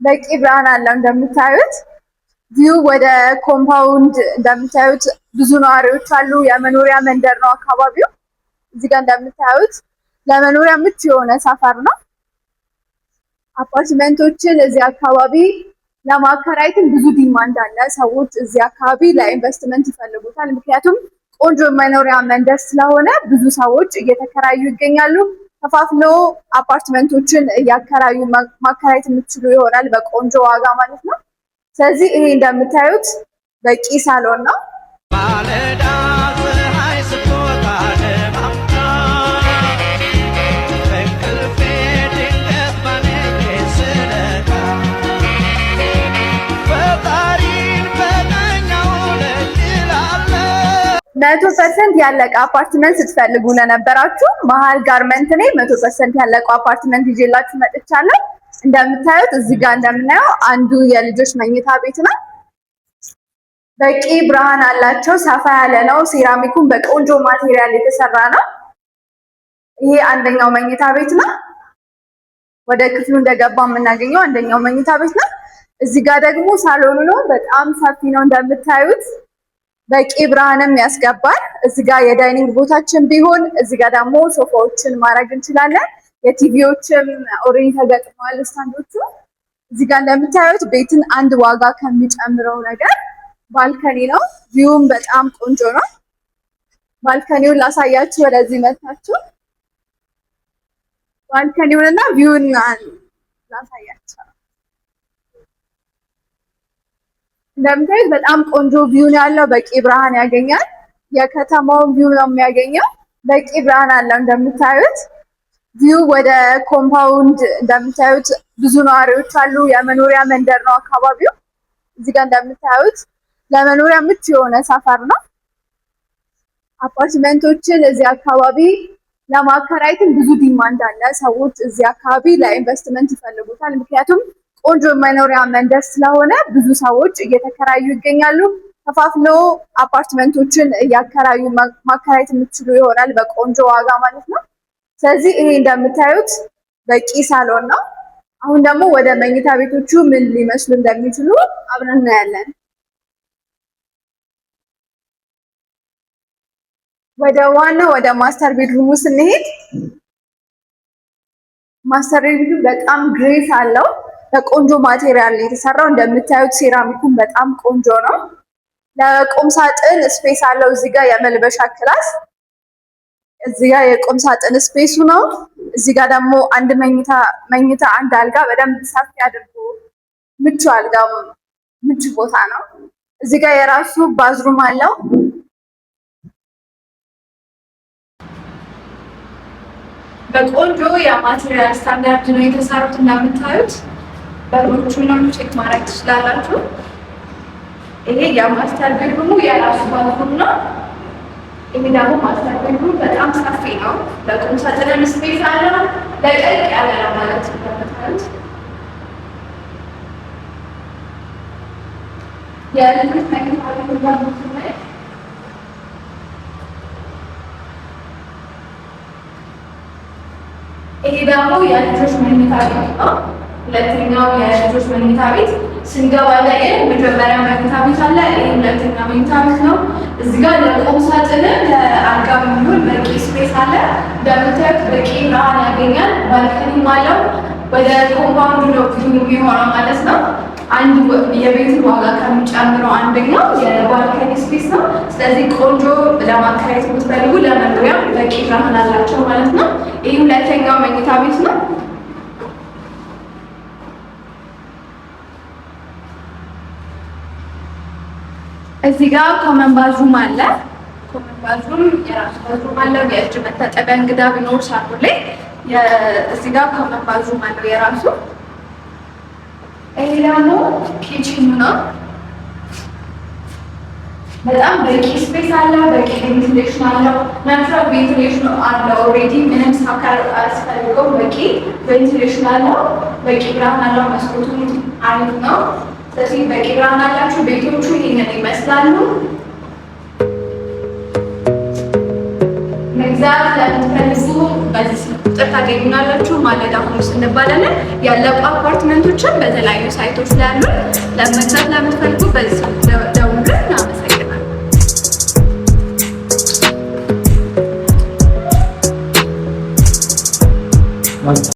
በቂ ብርሃን አለው እንደምታዩት። ቪው ወደ ኮምፓውንድ እንደምታዩት ብዙ ነዋሪዎች አሉ። የመኖሪያ መንደር ነው አካባቢው። እዚህ ጋር እንደምታዩት ለመኖሪያ ምቹ የሆነ ሰፈር ነው። አፓርትመንቶችን እዚህ አካባቢ ለማከራየትም ብዙ ዲማንድ አለ። ሰዎች እዚህ አካባቢ ለኢንቨስትመንት ይፈልጉታል። ምክንያቱም ቆንጆ መኖሪያ መንደር ስለሆነ ብዙ ሰዎች እየተከራዩ ይገኛሉ። ከፋፍሎ አፓርትመንቶችን እያከራዩ ማከራየት የምትችሉ ይሆናል በቆንጆ ዋጋ ማለት ነው። ስለዚህ ይሄ እንደምታዩት በቂ ሳሎን ነው። መቶ ፐርሰንት ያለቀ አፓርትመንት ስትፈልጉ ለነበራችሁ መሀል ጋርመንት ነኝ 100% ያለቀው አፓርትመንት ይዤላችሁ መጥቻለሁ። እንደምታዩት እዚህ ጋር እንደምናየው አንዱ የልጆች መኝታ ቤት ነው። በቂ ብርሃን አላቸው። ሰፋ ያለ ነው። ሴራሚኩን በቆንጆ ማቴሪያል የተሰራ ነው። ይሄ አንደኛው መኝታ ቤት ነው። ወደ ክፍሉ እንደገባ የምናገኘው አንደኛው መኝታ ቤት ነው። እዚህ ጋር ደግሞ ሳሎኑ ነው። በጣም ሰፊ ነው እንደምታዩት። በቂ ብርሃንም ያስገባል። እዚህ ጋር የዳይኒንግ ቦታችን ቢሆን እዚህ ጋር ደግሞ ሶፋዎችን ማድረግ እንችላለን። የቲቪዎችም ኦሬዲ ተገጥመዋል ስታንዶቹ። እዚህ ጋር እንደምታዩት ቤትን አንድ ዋጋ ከሚጨምረው ነገር ባልከኒ ነው። ቪውም በጣም ቆንጆ ነው። ባልከኒውን ላሳያችሁ። ወደዚህ መታችሁ ባልከኒውንና ቪውን ላሳያችሁ። እንደምታዩት በጣም ቆንጆ ቪው ያለው በቂ ብርሃን ያገኛል። የከተማውን ቪው ነው የሚያገኘው። በቂ ብርሃን አለው እንደምታዩት። ቪው ወደ ኮምፓውንድ እንደምታዩት ብዙ ነዋሪዎች አሉ። የመኖሪያ መንደር ነው አካባቢው። እዚህ ጋር እንደምታዩት ለመኖሪያ ምቹ የሆነ ሰፈር ነው። አፓርትመንቶችን እዚህ አካባቢ ለማከራየትም ብዙ ዲማንድ አለ። ሰዎች እዚህ አካባቢ ለኢንቨስትመንት ይፈልጉታል። ምክንያቱም ቆንጆ መኖሪያ መንደር ስለሆነ ብዙ ሰዎች እየተከራዩ ይገኛሉ። ከፋፍሎ አፓርትመንቶችን እያከራዩ ማከራየት የምትችሉ ይሆናል በቆንጆ ዋጋ ማለት ነው። ስለዚህ ይሄ እንደምታዩት በቂ ሳሎን ነው። አሁን ደግሞ ወደ መኝታ ቤቶቹ ምን ሊመስሉ እንደሚችሉ አብረን እናያለን። ወደ ማስተር ቤድሩሙ ስንሄድ ማስተር ቤድሩሙ በጣም ግሬስ አለው። በቆንጆ ማቴሪያል የተሰራው እንደምታዩት ሴራሚኩን በጣም ቆንጆ ነው። ለቁም ሳጥን ስፔስ አለው። እዚህ ጋር የመልበሻ ክላስ፣ እዚህ ጋር የቁም ሳጥን ስፔሱ ነው። እዚህ ጋር ደግሞ አንድ መኝታ አንድ አልጋ በደንብ ሰፊ አድርጎ ምቹ አልጋ ምቹ ቦታ ነው። እዚህ ጋር የራሱ ባዝሩም አለው። በቆንጆ የማቴሪያል ስታንዳርድ ነው የተሰሩት እንደምታዩት። በሮቹንም ቼክ ማድረግ ትችላላችሁ። ይሄ የማስተር ቤድሩሙ የራሱ ባዝሩም ነው። ይሄ ደግሞ ማስተር ቤድሩም በጣም ሰፊ ነው። በቁም ሳጥን ስፔስ አለው። ለቀቅ ያለ ነው ማለት ነው። የልጆች መኝታ ቤት ነው። ይሄ ደግሞ የልጆች መኝታ ቤት ነው። ሁለተኛው የልጆች መኝታ ቤት ስንገባ ላይ መጀመሪያ መኝታ ቤት አለ። ይሄ ሁለተኛ መኝታ ቤት ነው። እዚህ ጋር ለቁም ሳጥን ለአልጋ የሚሆን በቂ ስፔስ አለ። እንደምታዩት በቂ ብርሃን ያገኛል። ባልከኒም አለው። ወደ ኮምፓውንድ ነው የሚሆነው ማለት ነው። አንድ የቤትን ዋጋ ከሚጨምረው አንደኛው የባልከኒ ስፔስ ነው። ስለዚህ ቆንጆ ለማከራየት የምትፈልጉ ለመኖሪያ በቂ ብርሃን አላቸው ማለት ነው። ይህ ሁለተኛው መኝታ ቤት ነው። እዚህ ጋር ኮመን ባዝሩም አለ። ኮመን ባዝሩም የራሱ ባዝሩም አለው። የእጅ መታጠቢያ እንግዳ ቢኖር ሳሎን ላይ እዚህ ጋር ኮመን ባዝሩም አለው የራሱ። ይሄ ደግሞ ኪችን ነው። በጣም በቂ ስፔስ አለው። በቂ ቬንቲሌሽን አለው። ናቹራል ቬንቲሌሽን አለው። ኦልሬዲ ምንም ሳካር አያስፈልገውም። በቂ ቬንቲሌሽን አለው። በቂ ብርሃን አለው። መስኮቱም አሪፍ ነው። ስለዚህ በቂ ብርሃን አላችሁ። ቤቶቹ ይሄንን ይመስላሉ። መግዛት ለምትፈልጉ በዚህ ቁጥር ታገኙናላችሁ። ማለዳ ሆምስ እንባላለን። ያለቁ አፓርትመንቶችን በተለያዩ ሳይቶች ላይ አሉ። ለመግዛት ለምትፈልጉ በዚህ ደውሉልን። እናመሰግናለን።